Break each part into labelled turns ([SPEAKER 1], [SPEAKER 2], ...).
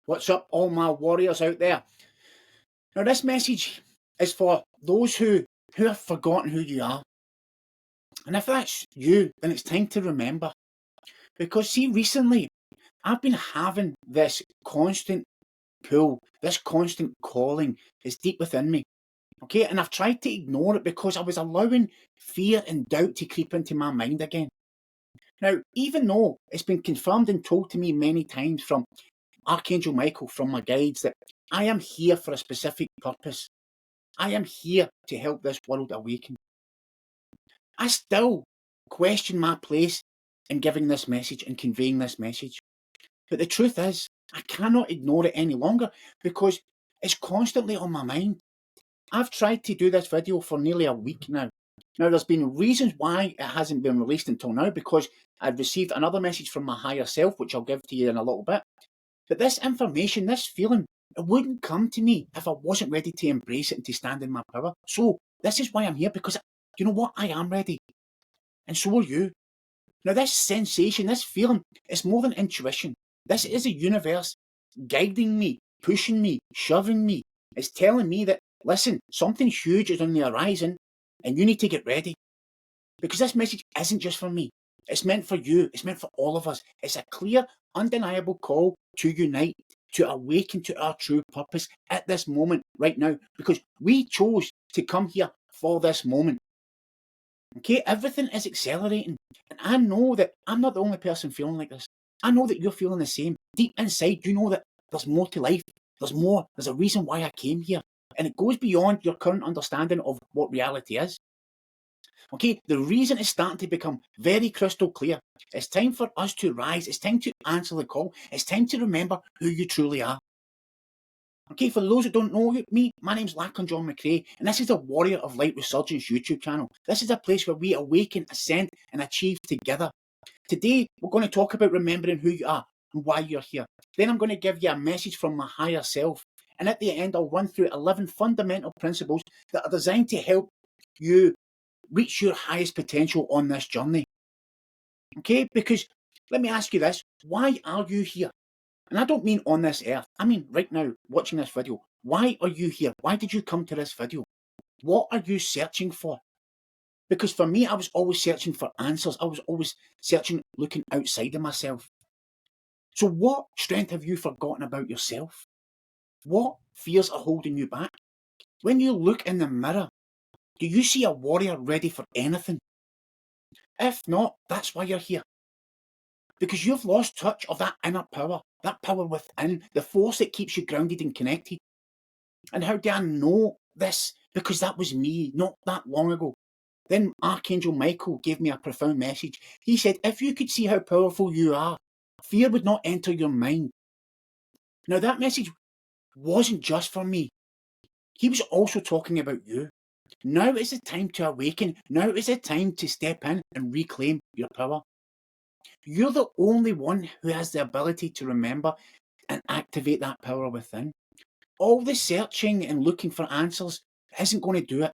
[SPEAKER 1] What's up, all my warriors out there? Now, this message is for those who have forgotten who you are. And if that's you, then it's time to remember. Because, see, recently, I've been having this constant pull, this constant calling is deep within me. Okay, and I've tried to ignore it because I was allowing fear and doubt to creep into my mind again. Now, even though it's been confirmed and told to me many times from Archangel Michael, from my guides, that I am here for a specific purpose. I am here to help this world awaken. I still question my place in giving this message and conveying this message. But the truth is, I cannot ignore it any longer because it's constantly on my mind. I've tried to do this video for nearly a week now. Now, there's been reasons why it hasn't been released until now, because I've received another message from my higher self, which I'll give to you in a little bit. But this information, this feeling, it wouldn't come to me if I wasn't ready to embrace it and to stand in my power. So this is why I'm here, because you know what? I am ready. And so are you. Now, this sensation, this feeling, it's more than intuition. This is a universe guiding me, pushing me, shoving me. It's telling me that, listen, something huge is on the horizon and you need to get ready. Because this message isn't just for me. It's meant for you. It's meant for all of us. It's a clear, undeniable call to unite, to awaken to our true purpose at this moment right now, because we chose to come here for this moment. Okay, everything is accelerating, and I know that I'm not the only person feeling like this. I know that you're feeling the same. Deep inside, you know that there's more to life. There's more. There's a reason why I came here, and it goes beyond your current understanding of what reality is. Okay, the reason is starting to become very crystal clear. It's time for us to rise. It's time to answer the call. It's time to remember who you truly are. Okay, for those who don't know me, my name's Lachlan John McRae, and this is the Warrior of Light Resurgence YouTube channel. This is a place where we awaken, ascend, and achieve together. Today, we're going to talk about remembering who you are and why you're here. Then I'm going to give you a message from my higher self. And at the end, I'll run through 11 fundamental principles that are designed to help you reach your highest potential on this journey. Okay, because let me ask you this, why are you here? And I don't mean on this earth, I mean right now, watching this video. Why are you here? Why did you come to this video? What are you searching for? Because for me, I was always searching for answers. I was always searching, looking outside of myself. So what strength have you forgotten about yourself? What fears are holding you back? When you look in the mirror, do you see a warrior ready for anything? If not, that's why you're here. Because you've lost touch of that inner power, that power within, the force that keeps you grounded and connected. And how do I know this? Because that was me not that long ago. Then Archangel Michael gave me a profound message. He said, if you could see how powerful you are, fear would not enter your mind. Now that message wasn't just for me. He was also talking about you. Now is the time to awaken. Now is the time to step in and reclaim your power. You're the only one who has the ability to remember and activate that power within. All the searching and looking for answers isn't going to do it.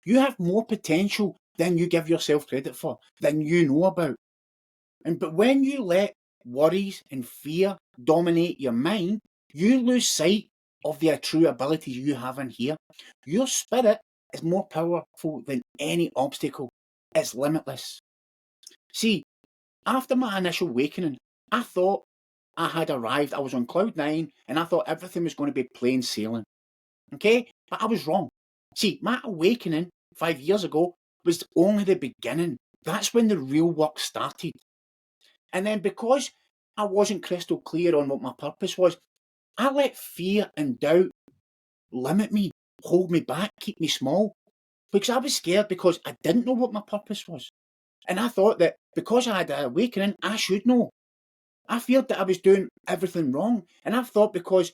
[SPEAKER 1] You have more potential than you give yourself credit for, than you know about. But when you let worries and fear dominate your mind, you lose sight of the true abilities you have in here. Your spirit is more powerful than any obstacle. It's limitless. See, after my initial awakening, I thought I had arrived. I was on cloud 9 and I thought everything was going to be plain sailing. Okay? But I was wrong. See, my awakening 5 years ago was only the beginning. That's when the real work started. And then because I wasn't crystal clear on what my purpose was, I let fear and doubt limit me, hold me back, keep me small. Because I was scared because I didn't know what my purpose was. And I thought that because I had an awakening, I should know. I feared that I was doing everything wrong. And I thought because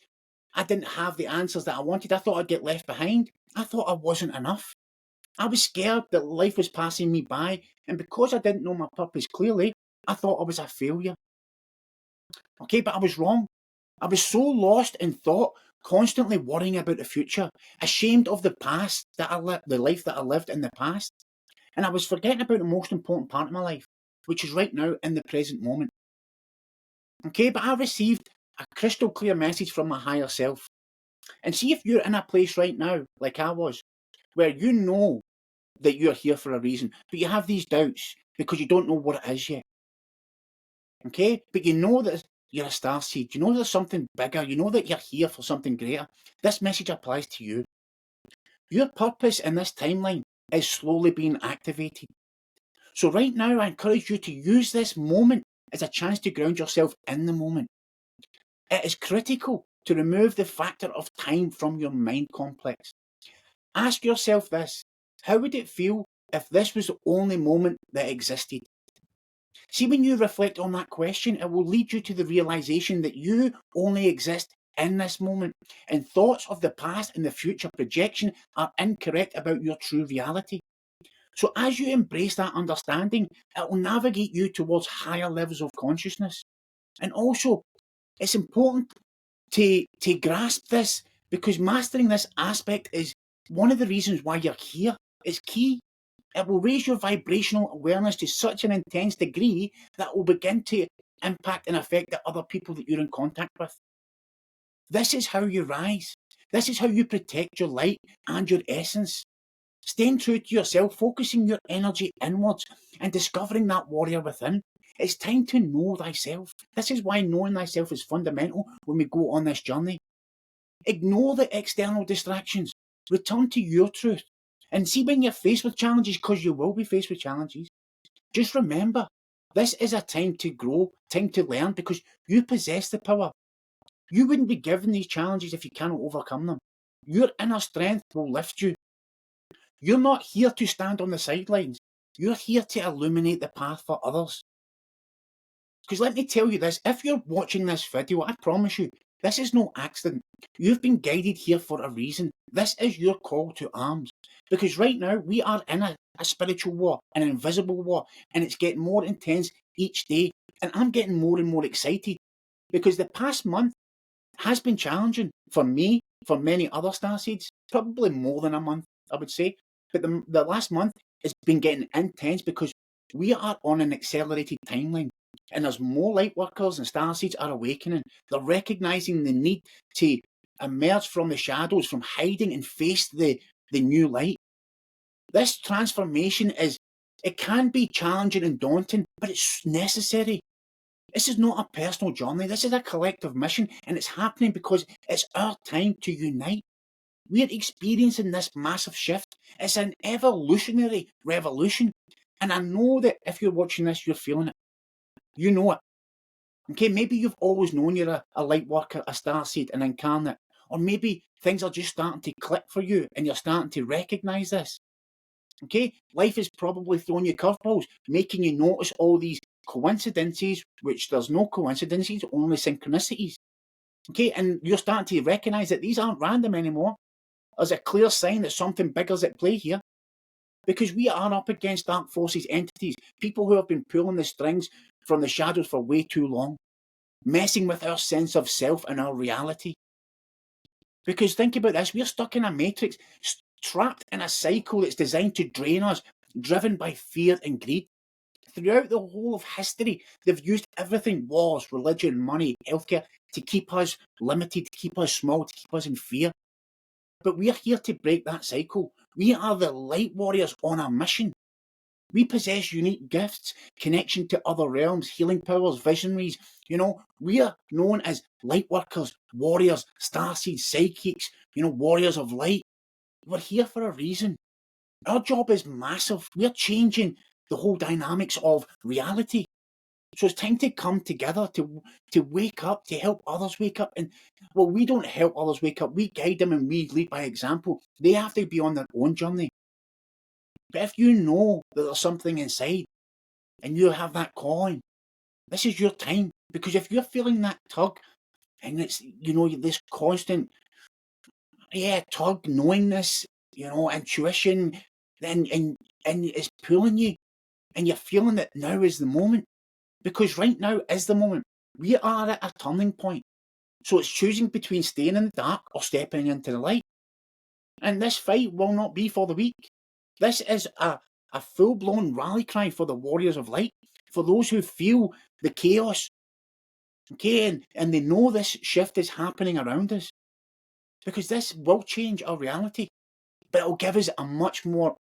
[SPEAKER 1] I didn't have the answers that I wanted, I thought I'd get left behind. I thought I wasn't enough. I was scared that life was passing me by. And because I didn't know my purpose clearly, I thought I was a failure. Okay, but I was wrong. I was so lost in thought, constantly worrying about the future, ashamed of the past that I lived, the life that I lived in the past. And I was forgetting about the most important part of my life, which is right now in the present moment. Okay, but I received a crystal clear message from my higher self. And see if you're in a place right now, like I was, where you know that you're here for a reason, but you have these doubts because you don't know what it is yet. Okay? But you know that you're a star seed. You know there's something bigger. You know that you're here for something greater. This message applies to you. Your purpose in this timeline is slowly being activated. So right now, I encourage you to use this moment as a chance to ground yourself in the moment. It is critical to remove the factor of time from your mind complex. Ask yourself this: how would it feel if this was the only moment that existed? See, when you reflect on that question, it will lead you to the realization that you only exist in this moment, and thoughts of the past and the future projection are incorrect about your true reality. So as you embrace that understanding, it will navigate you towards higher levels of consciousness. And also, it's important to grasp this, because mastering this aspect is one of the reasons why you're here. It's key. It will raise your vibrational awareness to such an intense degree that it will begin to impact and affect the other people that you're in contact with. This is how you rise. This is how you protect your light and your essence. Staying true to yourself, focusing your energy inwards and discovering that warrior within. It's time to know thyself. This is why knowing thyself is fundamental when we go on this journey. Ignore the external distractions. Return to your truth. And see, when you're faced with challenges, because you will be faced with challenges, just remember, this is a time to grow, time to learn, because you possess the power. You wouldn't be given these challenges if you cannot overcome them. Your inner strength will lift you. You're not here to stand on the sidelines. You're here to illuminate the path for others. Because let me tell you this, if you're watching this video, I promise you, this is no accident. You've been guided here for a reason. This is your call to arms. Because right now, we are in a spiritual war, an invisible war, and it's getting more intense each day. And I'm getting more and more excited, because the past month has been challenging for me, for many other starseeds, probably more than a month, I would say. But the last month has been getting intense because we are on an accelerated timeline. And there's more light workers and starseeds are awakening. They're recognizing the need to emerge from the shadows, from hiding, and face the new light. This transformation it can be challenging and daunting, but it's necessary. This is not a personal journey. This is a collective mission, and it's happening because it's our time to unite. We're experiencing this massive shift. It's an evolutionary revolution. And I know that if you're watching this, you're feeling it. You know it. Okay, maybe you've always known you're a light worker, a starseed, an incarnate. Or maybe things are just starting to click for you and you're starting to recognize this. Okay, life is probably throwing you curveballs, making you notice all these coincidences, which there's no coincidences, only synchronicities. Okay, and you're starting to recognize that these aren't random anymore. There's a clear sign that something bigger's at play here. Because we are up against dark forces, entities, people who have been pulling the strings from the shadows for way too long, messing with our sense of self and our reality. Because think about this, we're stuck in a matrix, trapped in a cycle that's designed to drain us, driven by fear and greed. Throughout the whole of history, they've used everything: wars, religion, money, healthcare, to keep us limited, to keep us small, to keep us in fear. But we're here to break that cycle. We are the light warriors on a mission. We possess unique gifts, connection to other realms, healing powers, visionaries. We are known as light workers, warriors, starseeds, psychics, warriors of light. We're here for a reason. Our job is massive. We're changing the whole dynamics of reality. So it's time to come together, to wake up, to help others wake up. And well, we don't help others wake up. We guide them and we lead by example. They have to be on their own journey. But if you know that there's something inside and you have that calling, this is your time. Because if you're feeling that tug and it's, this constant, tug, knowingness, intuition, then and it's pulling you and you're feeling that now is the moment. Because right now is the moment. We are at a turning point. So it's choosing between staying in the dark or stepping into the light. And this fight will not be for the weak. This is a full-blown rally cry for the warriors of light, for those who feel the chaos Okay, and they know this shift is happening around us because this will change our reality, but it'll give us a much more,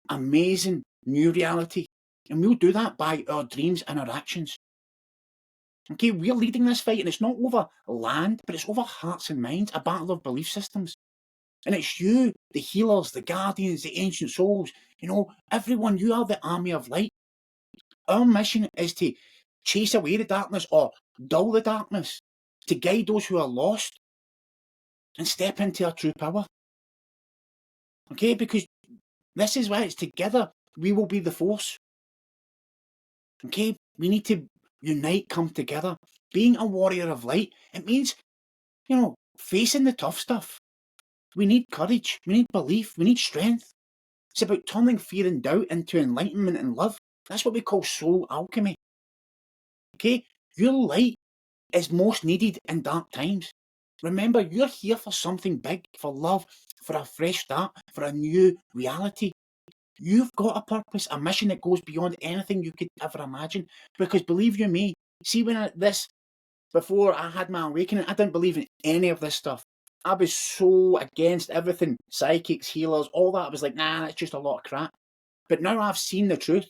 [SPEAKER 1] amazing new reality. And we'll do that by our dreams and our actions. Okay, we're leading this fight, and it's not over land, but it's over hearts and minds, a battle of belief systems. And it's you, the healers, the guardians, the ancient souls, everyone, you are the army of light. Our mission is to chase away the darkness or dull the darkness, to guide those who are lost and step into our true power. Okay, because this is why it's together we will be the force. Okay, we need to unite, come together. Being a warrior of light, it means, facing the tough stuff. We need courage, we need belief, we need strength. It's about turning fear and doubt into enlightenment and love. That's what we call soul alchemy. Okay, your light is most needed in dark times. Remember, you're here for something big, for love, for a fresh start, for a new reality. You've got a purpose, a mission that goes beyond anything you could ever imagine. Because believe you me, see before I had my awakening, I didn't believe in any of this stuff. I was so against everything, psychics, healers, all that. I was like, nah, that's just a lot of crap. But now I've seen the truth.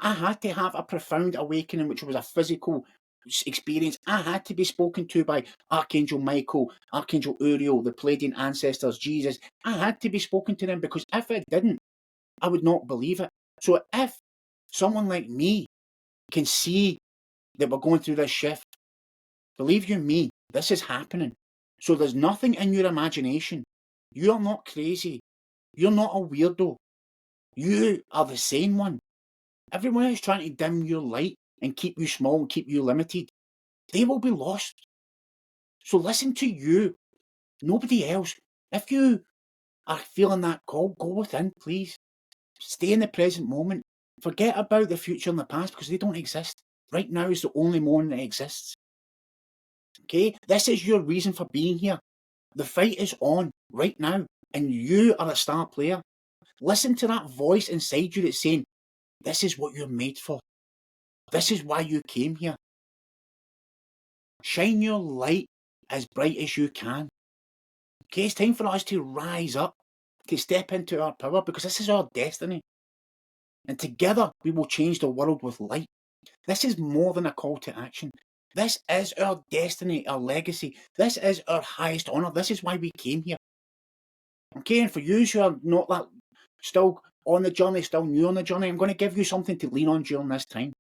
[SPEAKER 1] I had to have a profound awakening, which was a physical experience. I had to be spoken to by Archangel Michael, Archangel Uriel, the Palladian ancestors, Jesus. I had to be spoken to them, because if I didn't, I would not believe it. So if someone like me can see that we're going through this shift, believe you me, this is happening. So there's nothing in your imagination. You're not crazy. You're not a weirdo. You are the sane one. Everyone else trying to dim your light and keep you small and keep you limited, they will be lost. So listen to you, nobody else. If you are feeling that call, go within, please. Stay in the present moment. Forget about the future and the past, because they don't exist. Right now is the only moment that exists. Okay? This is your reason for being here. The fight is on right now, and you are a star player. Listen to that voice inside you that's saying, this is what you're made for. This is why you came here. Shine your light as bright as you can. Okay, it's time for us to rise up, to step into our power, because this is our destiny. And together we will change the world with light. This is more than a call to action. This is our destiny, our legacy. This is our highest honour. This is why we came here. Okay, and for you who are not that still on the journey, still new on the journey, I'm going to give you something to lean on during this time.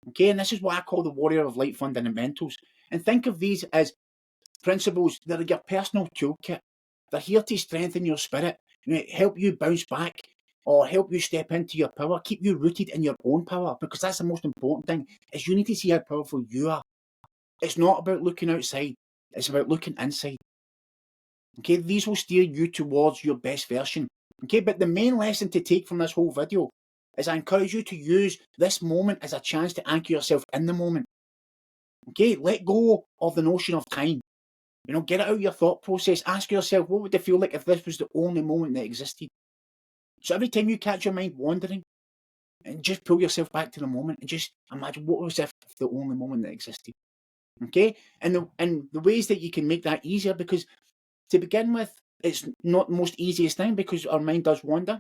[SPEAKER 1] Okay, and this is what I call the Warrior of Light fundamentals. And think of these as principles that are your personal toolkit. They're here to strengthen your spirit, help you bounce back, or help you step into your power, keep you rooted in your own power, because that's the most important thing, is you need to see how powerful you are. It's not about looking outside, it's about looking inside. Okay, these will steer you towards your best version. Okay, but the main lesson to take from this whole video is I encourage you to use this moment as a chance to anchor yourself in the moment. Okay, let go of the notion of time. Get it out of your thought process. Ask yourself, what would it feel like if this was the only moment that existed? So every time you catch your mind wandering, and just pull yourself back to the moment and just imagine what was if the only moment that existed. Okay? And the ways that you can make that easier, because to begin with, it's not the most easiest thing, because our mind does wander.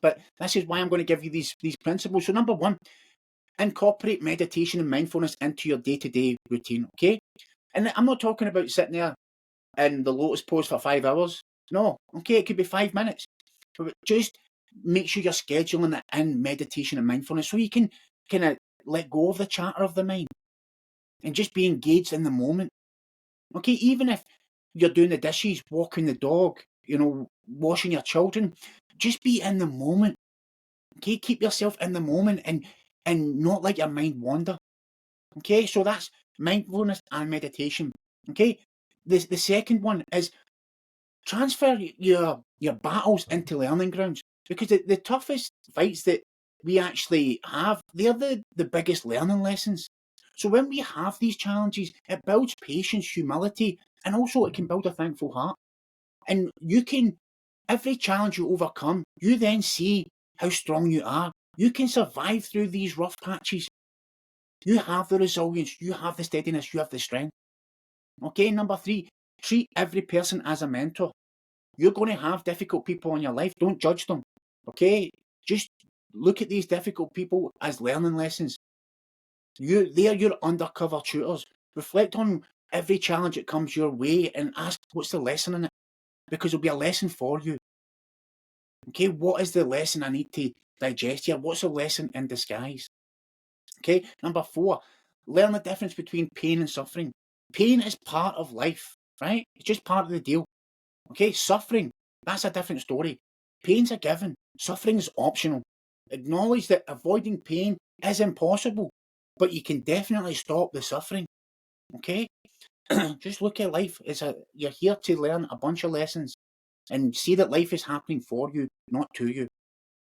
[SPEAKER 1] But this is why I'm going to give you these principles. So number one, incorporate meditation and mindfulness into your day-to-day routine. Okay? And I'm not talking about sitting there in the lotus pose for 5 hours. No. Okay, it could be 5 minutes. But just make sure you're scheduling it in meditation and mindfulness, so you can kind of let go of the chatter of the mind and just be engaged in the moment. Okay, even if you're doing the dishes, walking the dog, washing your children, just be in the moment. Okay, keep yourself in the moment and not let your mind wander. Okay, so that's mindfulness and meditation. Okay, the second one is transfer your battles into learning grounds, because the toughest fights that we actually have, they're the biggest learning lessons. So when we have these challenges, it builds patience, humility, and also it can build a thankful heart. And every challenge you overcome, you then see how strong you are. You can survive through these rough patches. You have the resilience, you have the steadiness, you have the strength. Okay, number 3, treat every person as a mentor. You're going to have difficult people in your life. Don't judge them. Okay, just look at these difficult people as learning lessons. They're your undercover tutors. Reflect on every challenge that comes your way and ask, what's the lesson in it? Because it'll be a lesson for you. Okay, what is the lesson I need to digest here? What's the lesson in disguise? Okay, number 4, learn the difference between pain and suffering. Pain is part of life, right? It's just part of the deal. Okay, suffering, that's a different story. Pain's a given, suffering's optional. Acknowledge that avoiding pain is impossible, but you can definitely stop the suffering. Okay, just look at life as you're here to learn a bunch of lessons and see that life is happening for you, not to you.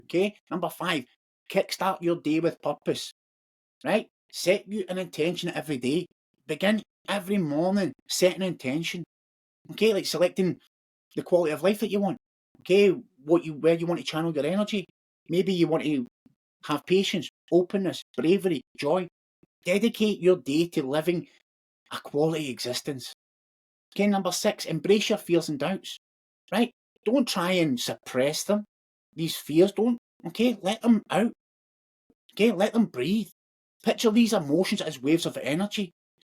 [SPEAKER 1] Okay, number 5, kickstart your day with purpose. Right, set you an intention every day. Begin every morning, set an intention. Okay, like selecting the quality of life that you want. Okay, where you want to channel your energy. Maybe you want to have patience, openness, bravery, joy. Dedicate your day to living a quality existence. Okay, number 6, embrace your fears and doubts. Right? Don't try and suppress them. These fears, don't. Okay, let them out. Okay, let them breathe. Picture these emotions as waves of energy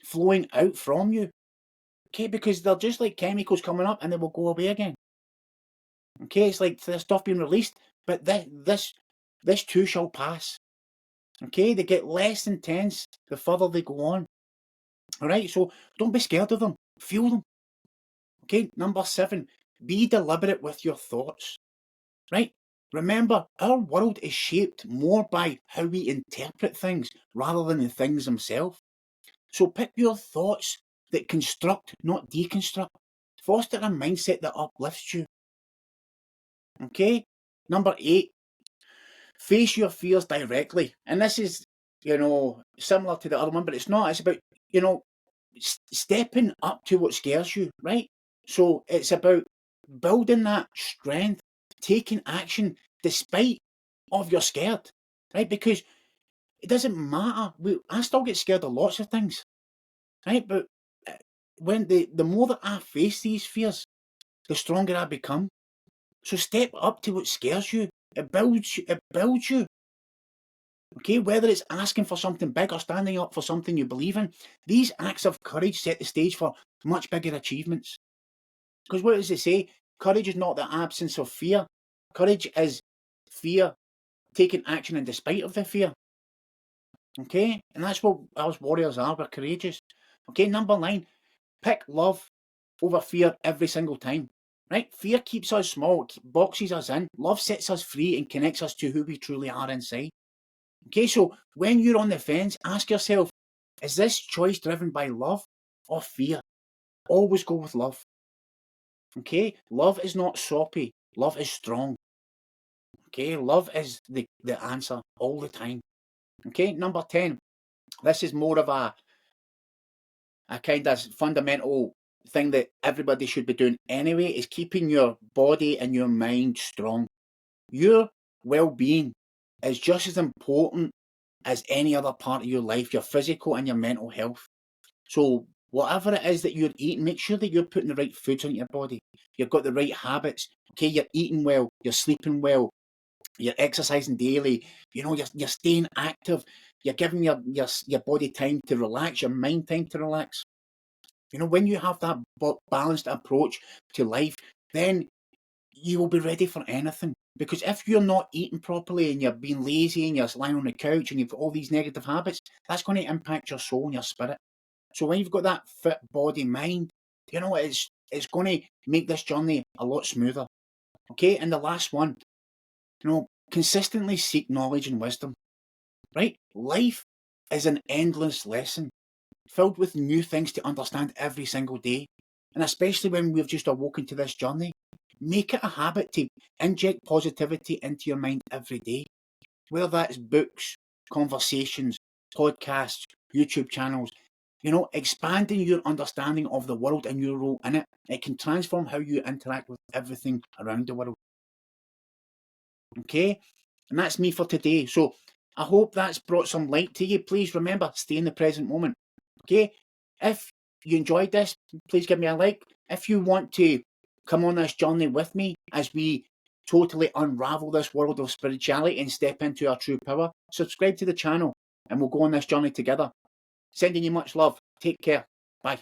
[SPEAKER 1] flowing out from you. Okay, because they're just like chemicals coming up and they will go away again. Okay, it's like the stuff being released, but this too shall pass. Okay, they get less intense the further they go on. Alright, so don't be scared of them. Feel them. Okay, number 7, be deliberate with your thoughts. Right? Remember, our world is shaped more by how we interpret things rather than the things themselves. So pick your thoughts that construct, not deconstruct. Foster a mindset that uplifts you. Okay? Number 8, face your fears directly. And this is, similar to the other one, but it's not. It's about, stepping up to what scares you, right? So it's about building that strength, taking action despite of you're scared, right? Because it doesn't matter. I still get scared of lots of things, right? But when the more that I face these fears, the stronger I become. So step up to what scares you. It builds you. It builds you. Okay, whether it's asking for something big or standing up for something you believe in, these acts of courage set the stage for much bigger achievements. Because what does it say? Courage is not the absence of fear. Courage is fear taking action in despite of the fear. Okay, and that's what us warriors are. We're courageous. Okay, number 9, pick love over fear every single time. Right? Fear keeps us small, it boxes us in. Love sets us free and connects us to who we truly are inside. Okay, so when you're on the fence, ask yourself, is this choice driven by love or fear? Always go with love. Okay, love is not soppy, love is strong. Okay, love is the answer all the time. Okay, number 10, this is more of a kind of fundamental thing that everybody should be doing anyway, is keeping your body and your mind strong. Your well-being is just as important as any other part of your life, your physical and your mental health. So whatever it is that you're eating, make sure that you're putting the right foods into your body. You've got the right habits. Okay, you're eating well, you're sleeping well, you're exercising daily. You're staying active. You're giving your body time to relax, your mind time to relax. When you have that balanced approach to life, then you will be ready for anything. Because if you're not eating properly and you're being lazy and you're lying on the couch and you've got all these negative habits, that's going to impact your soul and your spirit. So when you've got that fit body mind, it's going to make this journey a lot smoother. Okay, and the last one, consistently seek knowledge and wisdom. Right? Life is an endless lesson, filled with new things to understand every single day. And especially when we've just awoken to this journey, make it a habit to inject positivity into your mind every day. Whether that's books, conversations, podcasts, YouTube channels, expanding your understanding of the world and your role in it. It can transform how you interact with everything around the world. Okay? And that's me for today. So I hope that's brought some light to you. Please remember, stay in the present moment. Okay? If you enjoyed this, please give me a like. If you want to come on this journey with me as we totally unravel this world of spirituality and step into our true power, subscribe to the channel and we'll go on this journey together. Sending you much love. Take care. Bye.